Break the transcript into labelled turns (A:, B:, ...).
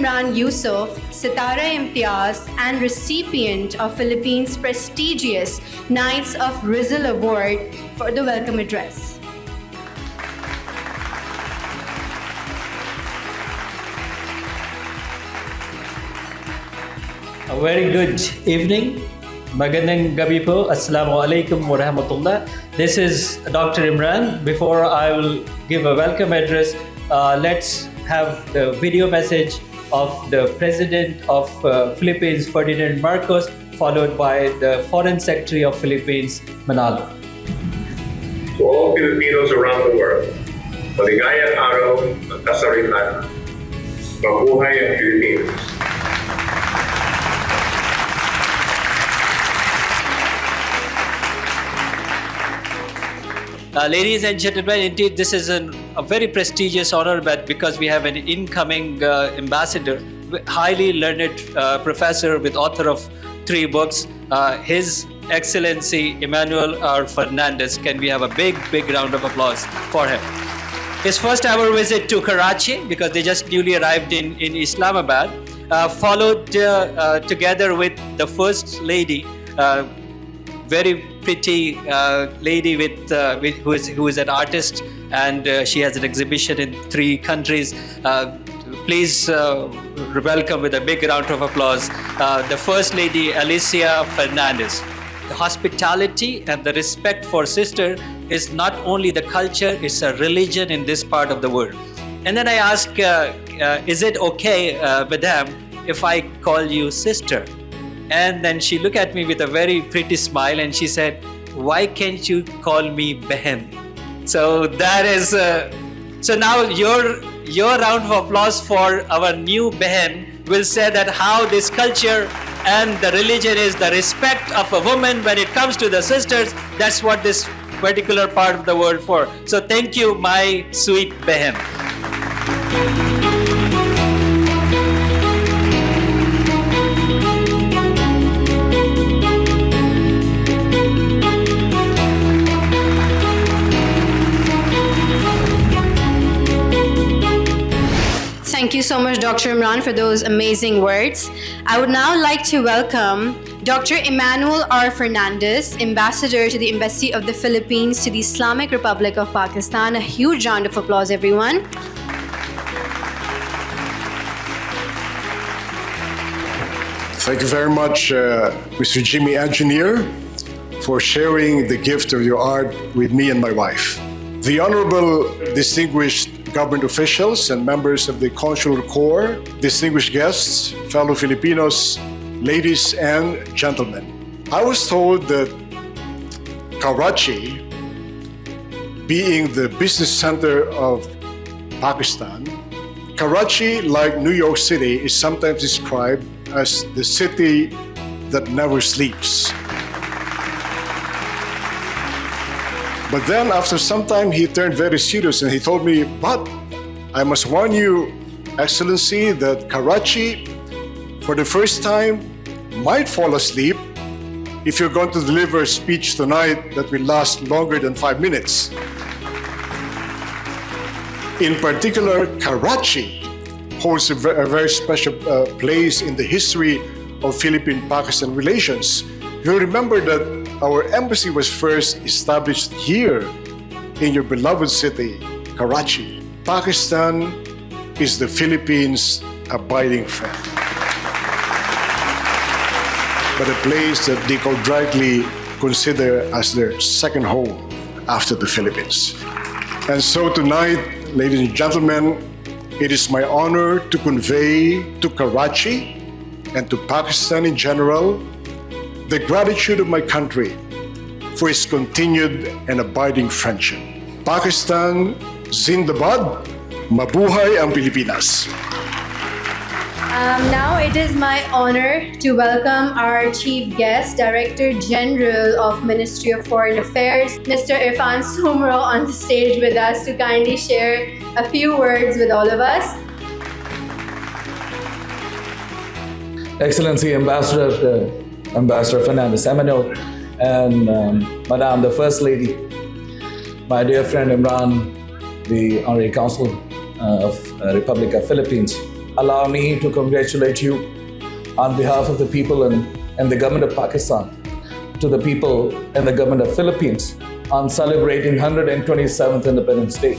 A: DrImranYousuf, 𝗍𝗵𝗶𝗹𝗶 and recipient of Philippines' prestigious Knights of Rizal Award for the welcome address.
B: A very good evening. Magandang gabi po. Assalamualaikum warahmatullah. This is Dr. Imran. Before I will give a welcome address, let's have the video message of the President of Philippines, Ferdinand Marcos, followed by the Foreign Secretary of Philippines, Manalo.
C: To all Filipinos around the world, maligayang araw ng kasaritan. Mabuhay ang Pilipinas.
B: Ladies and gentlemen, indeed this is a very prestigious honor, but because we have an incoming ambassador, highly learned professor with author of 3 books, His Excellency Emanuel R. Fernandez. Can we have a big round of applause for him? His first ever visit to Karachi, because they just newly arrived in Islamabad, followed together with the First Lady, very pretty lady who is an artist, and she has an exhibition in 3 countries. Please welcome with a big round of applause the First Lady Alicia Fernandez. The hospitality and the respect for sister is not only the culture, it's a religion in this part of the world. And then I ask, is it okay, Madam, if I call you sister? And then she looked at me with a very pretty smile and she said, why can't you call me Behin? So that is, so now your round of applause for our new Behin will say that how this culture and the religion is the respect of a woman when it comes to the sisters. That's what this particular part of the world for. So thank you, my sweet Behin.
A: Thank you so much, Dr. Imran, for those amazing words. I would now like to welcome Dr. Emanuel R. Fernandez, Ambassador to the Embassy of the Philippines to the Islamic Republic of Pakistan. A huge round of applause, everyone.
D: Thank you very much, Mr. Jimmy Engineer, for sharing the gift of your art with me and my wife. The Honorable Distinguished government officials and members of the Consular Corps, distinguished guests, fellow Filipinos, ladies and gentlemen. I was told that Karachi, being the business center of Pakistan, Karachi, like New York City, is sometimes described as the city that never sleeps. But then after some time, he turned very serious and he told me, but I must warn you, Excellency, that Karachi, for the first time, might fall asleep if you're going to deliver a speech tonight that will last longer than 5 minutes. In particular, Karachi holds a very special place in the history of Philippine-Pakistan relations. You'll remember that our embassy was first established here in your beloved city, Karachi. Pakistan is the Philippines' abiding friend, but a place that they could rightly consider as their second home after the Philippines. And so tonight, ladies and gentlemen, it is my honor to convey to Karachi and to Pakistan in general the gratitude of my country for its continued and abiding friendship. Pakistan, Zindabad, Mabuhay ang Pilipinas.
A: Now it is my honor to welcome our chief guest, Director General of Ministry of Foreign Affairs, Mr. Irfan Somro, on the stage with us to kindly share a few words with all of us.
E: Excellency Ambassador Fernandez Emanuel, and Madam the First Lady, my dear friend Imran, the Honorary Consul of Republic of Philippines. allow me to congratulate you on behalf of the people and the government of Pakistan, to the people and the government of Philippines on celebrating 127th Independence Day.